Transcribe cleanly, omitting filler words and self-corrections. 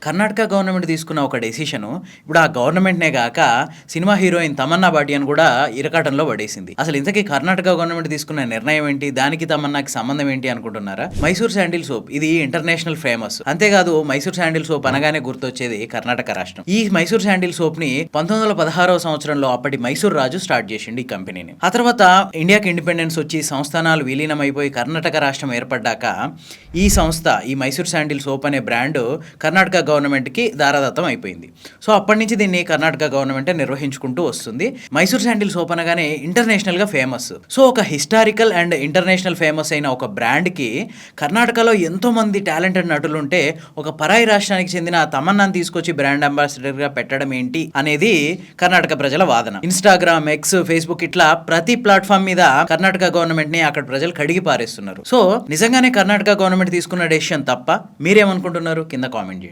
Karnataka government తీసుకున్న ఒక decision ఇప్పుడు ఆ గవర్నమెంట్‌నే గాక సినిమా హీరోయిన్ తమన్నా భాటియాను గూడా ఇరకాటంలో పడేసింది. అసలు ఇంతకీ కర్ణాటక గవర్నమెంట్ తీసుకున్న నిర్ణయం ఏంటి? దానికి తమన్నాకి సంబంధం ఏంటి అనుకుంటున్నారా? మైసూర్ శాండిల్ సోప్ ఇది ఇంటర్నేషనల్ ఫేమస్. అంతేకాదు మైసూర్ శాండిల్ సోప్ అనగానే గుర్తొచ్చేది కర్ణాటక రాష్ట్రం. ఈ మైసూర్ శాండిల్ సోప్‌ని 1916వ సంవత్సరంలో అప్పటి మైసూర్ రాజు స్టార్ట్ చేసిండు ఈ కంపెనీని. ఆ తర్వాత ఇండియాకి ఇండిపెండెన్స్ వచ్చి సంస్థానాలు విలీనమైపోయి కర్ణాటక రాష్ట్రం ఏర్పడ్డాక ఈ సంస్థ ఈ మైసూర్ శాండిల్ సోప్ అనే బ్రాండ్ కర్ణాటక గవర్నమెంట్‌కి దారాదత్తం అయిపోయింది. సో అప్పటి నుంచి దీన్ని కర్ణాటక గవర్నమెంటే నిర్వహించుకుంటూ వస్తుంది. మైసూర్ శాండిల్ సోప్ అనగానే ఇంటర్నేషనల్‌గా ఫేమస్. సో ఒక హిస్టారికల్ అండ్ ఇంటర్నేషనల్ ఫేమస్ అయిన ఒక బ్రాండ్‌కి కర్ణాటకలో ఎంతో మంది టాలెంటెడ్ నటులుంటే ఒక పరాయి రాష్ట్రానికి చెందిన తమన్నాని తీసుకొచ్చి బ్రాండ్ అంబాసిడర్‌గా పెట్టడం ఏంటి అనేది కర్ణాటక ప్రజల వాదన. ఇన్‌స్టాగ్రామ్, ఎక్స్, ఫేస్‌బుక్ ఇట్లా ప్రతి ప్లాట్‌ఫామ్ మీద కర్ణాటక గవర్నమెంట్‌ని అక్కడ ప్రజలు కడిగి పారేస్తున్నారు. సో నిజంగానే కర్ణాటక గవర్నమెంట్ తీసుకున్న డెసిషన్ తప్ప? మీరేమనుకుంటున్నారు? కింద కామెంట్ చేయండి.